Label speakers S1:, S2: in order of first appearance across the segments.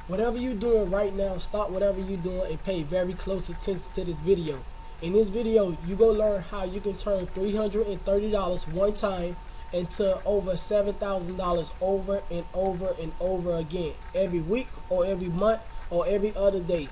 S1: Whatever you're doing right now, stop whatever you're doing and pay very close attention to this video. In this video, you go learn how you can turn $330 one time into over $7,000 over and over and over again, every week or every month or every other day.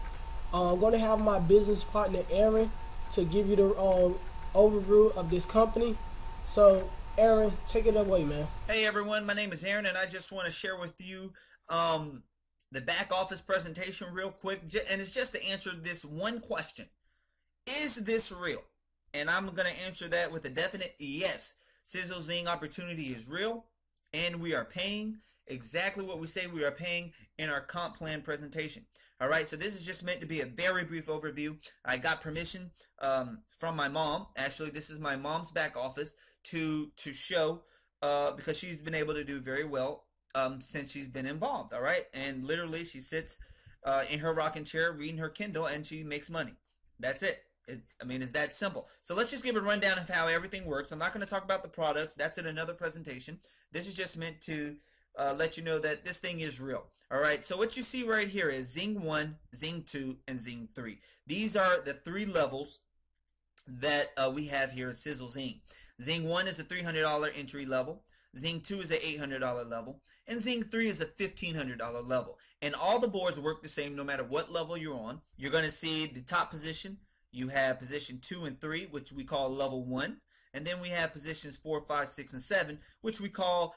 S1: I'm going to have my business partner Aaron to give you the overview of this company. So Aaron, take it away, man.
S2: Hey everyone, my name is Aaron and I just want to share with you the back office presentation real quick, and it's just to answer this one question. Is this real? And I'm going to answer that with a definite yes. Sizzle Zing opportunity is real and we are paying exactly what we say we are paying in our comp plan presentation. All right, so this is just meant to be a very brief overview. I got permission from my mom. Actually, this is my mom's back office to show because she's been able to do very well since she's been involved. All right, and literally she sits in her rocking chair reading her Kindle and she makes money. That's it. It's that simple. So let's just give a rundown of how everything works. I'm not going to talk about the products. That's in another presentation. This is just meant to let you know that this thing is real. All right. So what you see right here is Zing 1, Zing 2, and Zing 3. These are the three levels that we have here at Sizzle Zing. Zing 1 is a $300 entry level. Zing 2 is an $800 level. And Zing 3 is a $1,500 level. And all the boards work the same no matter what level you're on. You're going to see the top position. You have position 2 and 3, which we call level 1. And then we have positions 4, 5, 6, and 7, which we call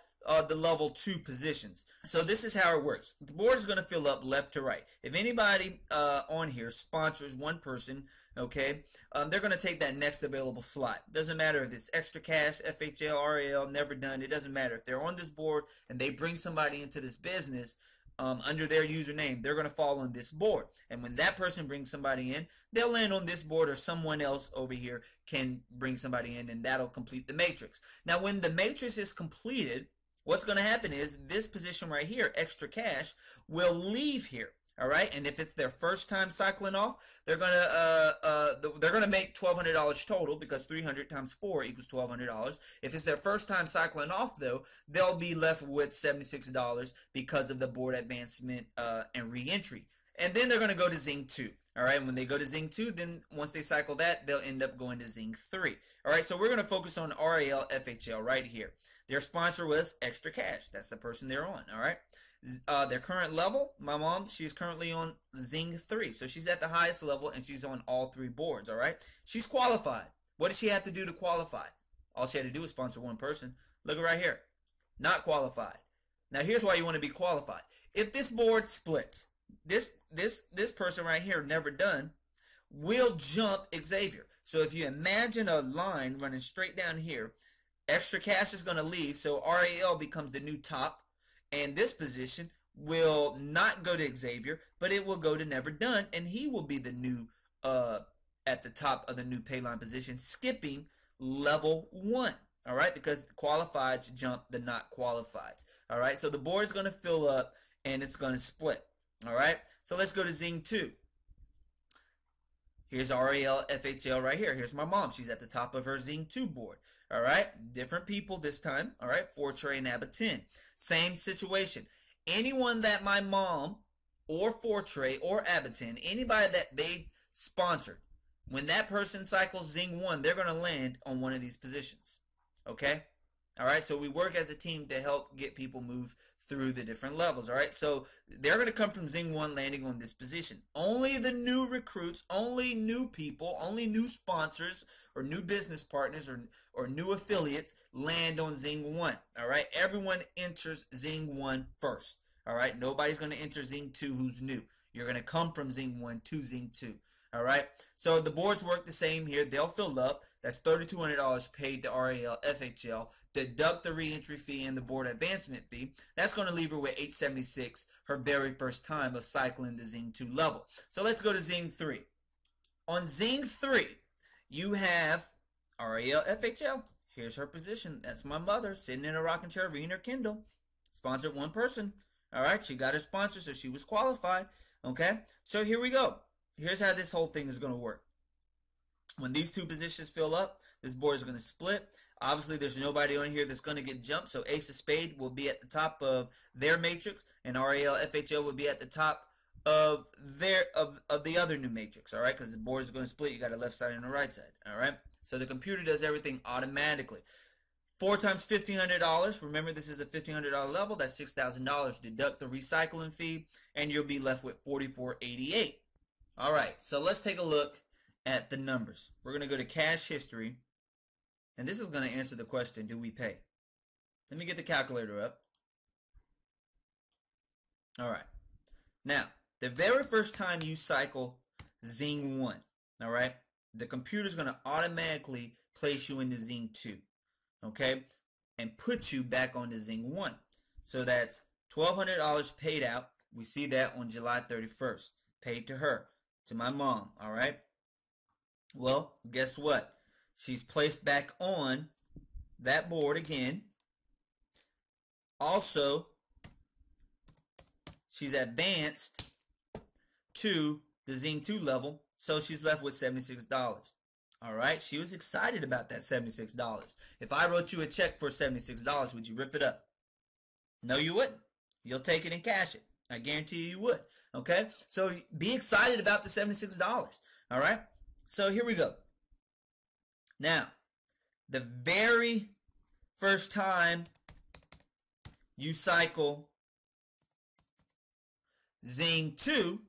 S2: the level 2 positions. So this is how it works. The board is going to fill up left to right. If anybody on here sponsors one person, okay, they're going to take that next available slot. Doesn't matter if it's extra cash, FHL, RAL, never done. It doesn't matter. If they're on this board and they bring somebody into this business, under their username, they're going to fall on this board. And when that person brings somebody in, they'll land on this board, or someone else over here can bring somebody in, and that'll complete the matrix. Now, when the matrix is completed, what's going to happen is this position right here, extra cash, will leave here. All right, and if it's their first time cycling off, they're gonna make $1,200 total, because 300 times 4 equals $1,200. If it's their first time cycling off, though, they'll be left with $76 because of the board advancement and re-entry. And then they're gonna go to Zing 2. All right, and when they go to Zing 2, then once they cycle that, they'll end up going to Zing 3. All right, so we're gonna focus on RAL FHL right here. Their sponsor was Extra Cash. That's the person they're on. All right. Their current level, my mom, she's currently on Zing 3. So she's at the highest level and she's on all three boards, all right? She's qualified. What does she have to do to qualify? All she had to do is sponsor one person. Look right here. Not qualified. Now here's why you want to be qualified. If this board splits, this person right here, never done, will jump Xavier. So if you imagine a line running straight down here, Extra Cash is going to leave, so RAL becomes the new top. And this position will not go to Xavier, but it will go to Never Done, and he will be the new at the top of the new payline position, skipping level 1. All right, because the qualifieds jump the not qualifieds. All right, so the board is going to fill up and it's going to split. All right, so let's go to Zing 2. Here's RAL FHL right here. Here's my mom. She's at the top of her Zing 2 board. All right, different people this time. All right, Fortray and Abatin. Same situation. Anyone that my mom or Fortray or Abatin, anybody that they sponsored, when that person cycles Zing 1, they're going to land on one of these positions. Okay? All right, so we work as a team to help get people move through the different levels. All right, so they're going to come from Zing 1 landing on this position. Only the new recruits, only new people, only new sponsors or new business partners or new affiliates land on Zing 1. All right, everyone enters Zing 1 first. All right, nobody's going to enter Zing 2 who's new. You're going to come from Zing 1 to Zing 2. All right, so the boards work the same here. They'll fill up. That's $3,200 paid to RAL FHL. Deduct the reentry fee and the board advancement fee. That's going to leave her with $876 her very first time of cycling the Zing 2 level. So let's go to Zing 3. On Zing 3, you have RAL FHL. Here's her position. That's my mother sitting in a rocking chair reading her Kindle. Sponsored one person. All right, she got her sponsor, so she was qualified. Okay, so here we go. Here's how this whole thing is going to work. When these two positions fill up, this board is going to split. Obviously, there's nobody on here that's going to get jumped, so Ace of Spade will be at the top of their matrix, and RAL FHL will be at the top of the other new matrix, all right? Because the board is going to split. You got a left side and a right side, all right? So the computer does everything automatically. 4 times $1,500. Remember, this is a $1,500 level. That's $6,000. Deduct the recycling fee, and you'll be left with $44.88. All right, so let's take a look at the numbers. We're going to go to cash history, and this is going to answer the question, do we pay? Let me get the calculator up. All right. Now, the very first time you cycle Zing 1, all right, the computer's going to automatically place you into Zing 2, okay, and put you back on the Zing 1. So that's $1,200 paid out. We see that on July 31st, paid to her, to my mom, all right? Well, guess what? She's placed back on that board again. Also, she's advanced to the Zing 2 level, so she's left with $76. All right, she was excited about that $76. If I wrote you a check for $76, would you rip it up? No, you wouldn't. You'll take it and cash it. I guarantee you would. Okay, so be excited about the $76. All right, so here we go. Now, the very first time you cycle Zing 2,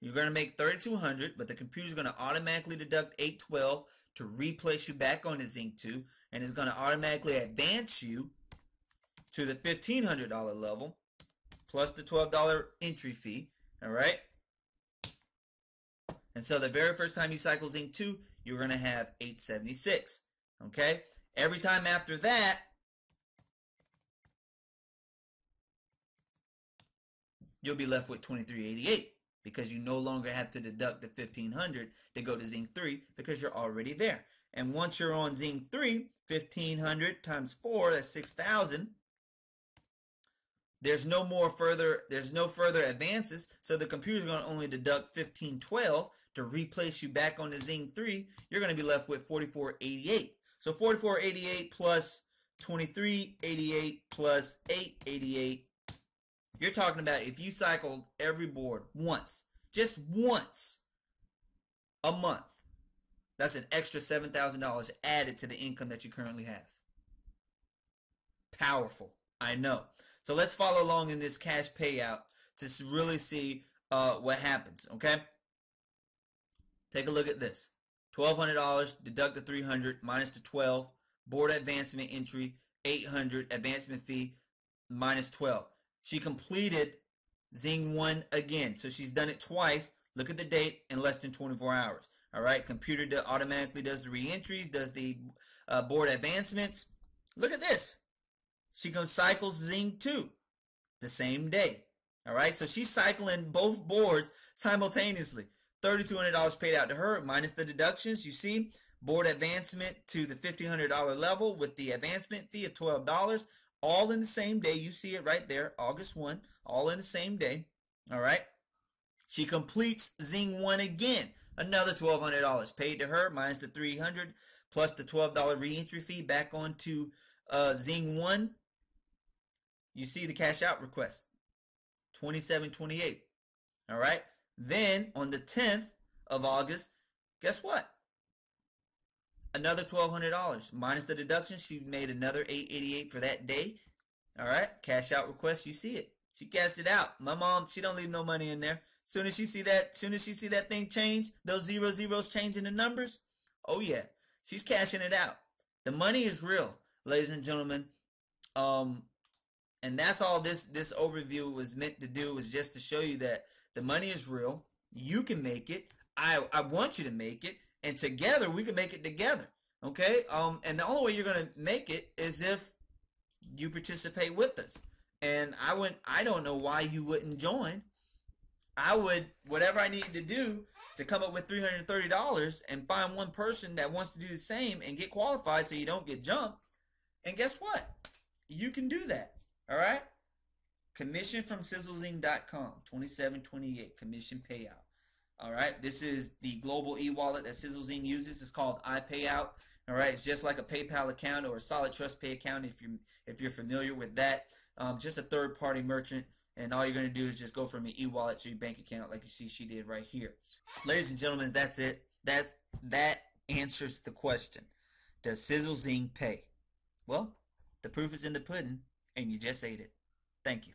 S2: you're going to make $3,200, but the computer's going to automatically deduct $812 to replace you back on the Zing 2, and it's going to automatically advance you to the $1,500 level, plus the $12 entry fee, all right? And so the very first time you cycle Zing 2, you're going to have $876, okay? Every time after that, you'll be left with $23.88 because you no longer have to deduct the $1,500 to go to Zing 3 because you're already there. And once you're on Zing 3, 1,500 times 4, that's 6,000. There's no further advances, so the computer's going to only deduct $1,512 to replace you back on the Zing 3. You're going to be left with $44.88. So $44.88 plus $23.88 plus $8.88. You're talking about if you cycle every board once, just once a month, that's an extra $7,000 added to the income that you currently have. Powerful, I know. So let's follow along in this cash payout to really see what happens, okay? Take a look at this. $1,200, deduct the $300, minus the $12, board advancement entry, $800, advancement fee, minus $12. She completed Zing 1 again, so she's done it twice. Look at the date, in less than 24 hours. All right, computer automatically does the re-entries, does the board advancements. Look at this. She cycles Zing 2 the same day. All right, so she's cycling both boards simultaneously. $3,200 paid out to her, minus the deductions. You see, board advancement to the $1,500 level with the advancement fee of $12. All in the same day. You see it right there, August 1, all in the same day. All right. She completes Zing 1 again. Another $1,200 paid to her, minus the $300, plus the $12 re-entry fee back onto Zing 1. You see the cash out request, $27.28. All right. Then on the 10th of August, guess what? Another $1,200 minus the deduction. She made another $888 for that day. All right, cash out request. You see it. She cashed it out. My mom, she don't leave no money in there. Soon as she see that thing change, those zeros changing the numbers. Oh yeah, she's cashing it out. The money is real, ladies and gentlemen. And that's all this overview was meant to do, was just to show you that the money is real. You can make it. I want you to make it. And together, we can make it together, okay? And the only way you're going to make it is if you participate with us. And I don't know why you wouldn't join. I would, whatever I need to do to come up with $330 and find one person that wants to do the same and get qualified so you don't get jumped. And guess what? You can do that, all right? Commission from SizzleZing.com, $27.28, commission payout. All right, this is the global e-wallet that Sizzle Zing uses. It's called iPayout. All right, it's just like a PayPal account or a Solid Trust Pay account if you're familiar with that. Just a third-party merchant, and all you're going to do is just go from your e-wallet to your bank account, like you see she did right here. Ladies and gentlemen, that's it. That answers the question. Does Sizzle Zing pay? Well, the proof is in the pudding, and you just ate it. Thank you.